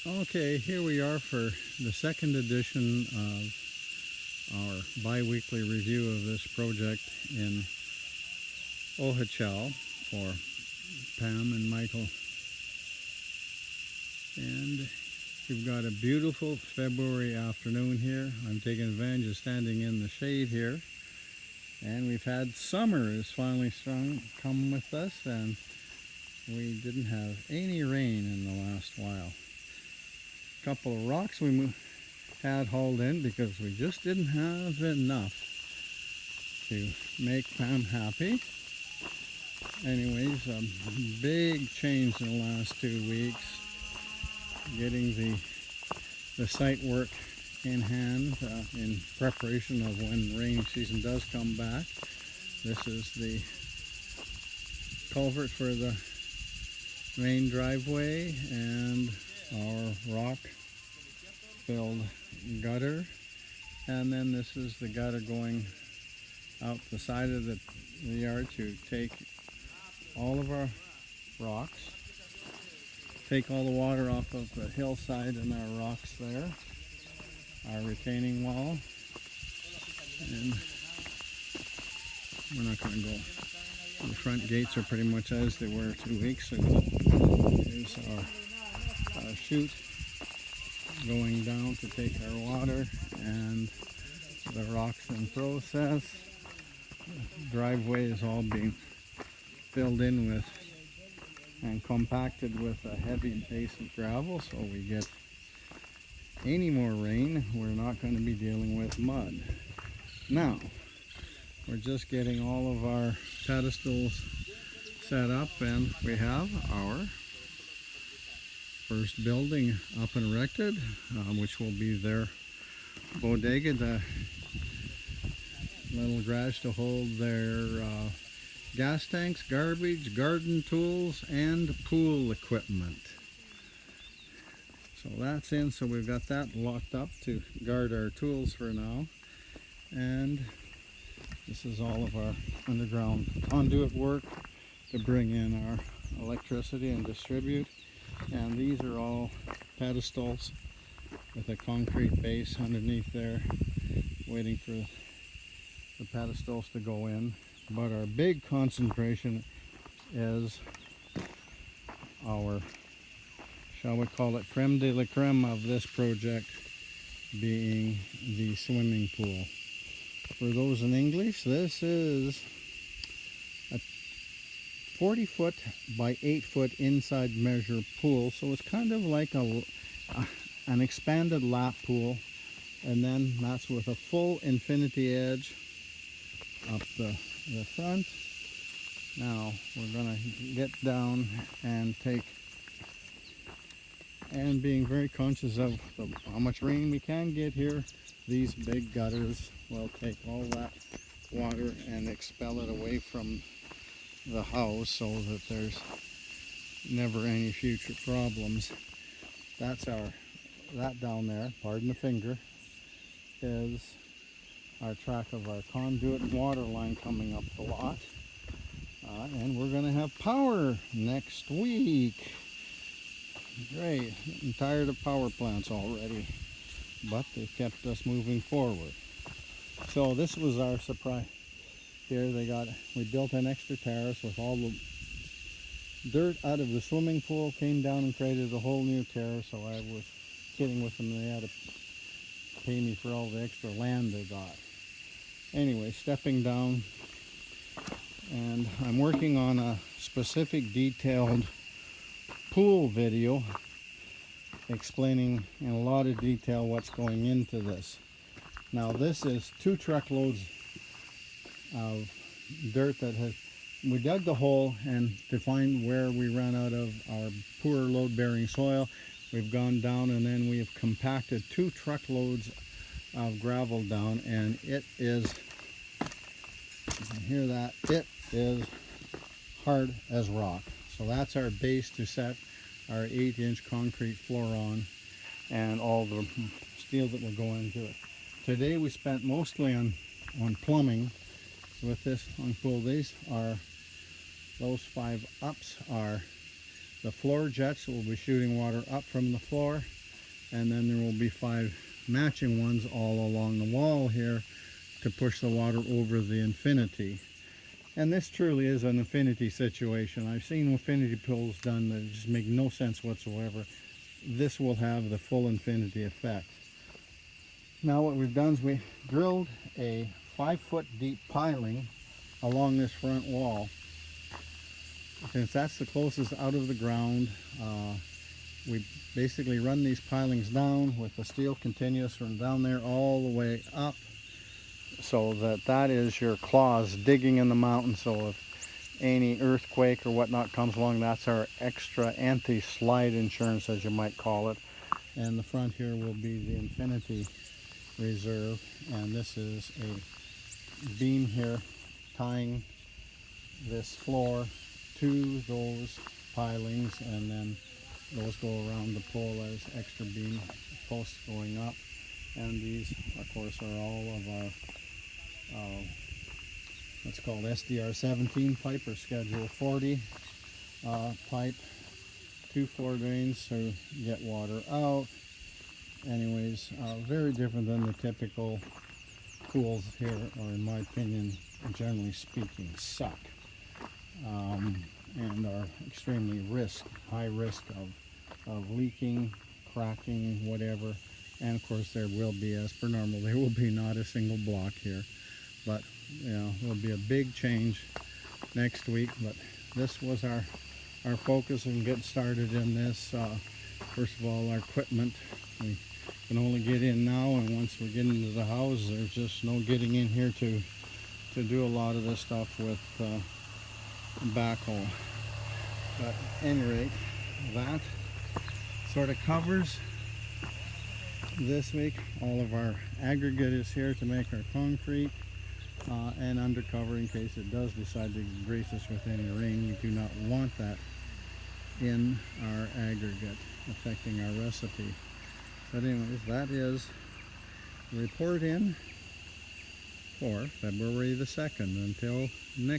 Okay, here we are for the second edition of our bi-weekly review of this project in Ojachal for Pam and Michael. And we've got a beautiful February afternoon here. I'm taking advantage of standing in the shade here. And we've had summer is finally come with us, and we didn't have any rain in the last while. A couple of rocks we had hauled in because we just didn't have enough to make Pam happy. Anyways, a big change in the last 2 weeks, getting the site work in hand in preparation of when rainy season does come back. This is the culvert for the main driveway and our rock filled gutter, and then this is the gutter going out the side of the yard to take all of our rocks, take all the water off of the hillside and our rocks there, our retaining wall. And we're not going to go. The front gates are pretty much as they were 2 weeks ago. Here's our chute going down to take our water and the rocks in process. The driveway is all being filled in with and compacted with a heavy base of gravel, so we get any more rain, we're not going to be dealing with mud. Now, we're just getting all of our pedestals set up, and we have our first building up and erected, which will be their bodega, the little garage to hold their gas tanks, garbage, garden tools, and pool equipment. So that's in, so we've got that locked up to guard our tools for now. And this is all of our underground conduit work to bring in our electricity and distribute. And these are all pedestals with a concrete base underneath there, waiting for the pedestals to go in. But our big concentration is our, shall we call it, creme de la creme of this project, being the swimming pool. For those in English, this is a 40-foot by 8-foot inside measure pool, so it's kind of like an expanded lap pool, and then that's with a full infinity edge up the front. Now we're gonna get down and take, and being very conscious of how much rain we can get here, these big gutters will take all that water and expel it away from the house so that there's never any future problems. That's that down there, pardon the finger, is our track of our conduit and water line coming up the lot. And we're going to have power next week. Great. I'm tired of power plants already, but they've kept us moving forward. So this was our surprise. Here we built an extra terrace with all the dirt out of the swimming pool, came down and created a whole new terrace. So I was kidding with them, they had to pay me for all the extra land they got. Anyway, stepping down, and I'm working on a specific detailed pool video explaining in a lot of detail what's going into this. Now this is 2 truckloads of dirt that we dug the hole, and to find where we ran out of our poor load-bearing soil, we've gone down and then we have compacted 2 truckloads of gravel down, and it is, you can hear that, it is hard as rock. So that's our base to set our 8-inch concrete floor on, and all the steel that will go into it. Today we spent mostly on plumbing with this on pool. Those 5 ups are the floor jets that will be shooting water up from the floor, and then there will be 5 matching ones all along the wall here to push the water over the infinity. And this truly is an infinity situation. I've seen infinity pools done that just make no sense whatsoever. This will have the full infinity effect. Now what we've done is we drilled a 5-foot deep piling along this front wall. Since that's the closest out of the ground, we basically run these pilings down with the steel continuous from down there all the way up, so that is your claws digging in the mountain. So if any earthquake or whatnot comes along, that's our extra anti-slide insurance, as you might call it. And the front here will be the infinity reserve, and this is a beam here tying this floor to those pilings, and then those go around the pole as extra beam posts going up. And these, of course, are all of our what's called SDR 17 pipe, or Schedule 40 pipe. 2 floor drains to get water out. Anyways, very different than the typical pools here, or in my opinion, generally speaking, suck. And are extremely high risk of leaking, cracking, whatever. And of course there will be, as per normal, there will be not a single block here. But there'll be a big change next week. But this was our focus and get started in this. First of all, our equipment. We can only get in now, and once we get into the house, there's just no getting in here to do a lot of this stuff with backhoe. But at any rate, that sort of covers this week. All of our aggregate is here to make our concrete, and undercover in case it does decide to grace us with any rain. We do not want that in our aggregate affecting our recipe. But anyways, that is the report in for February the 2nd. Until next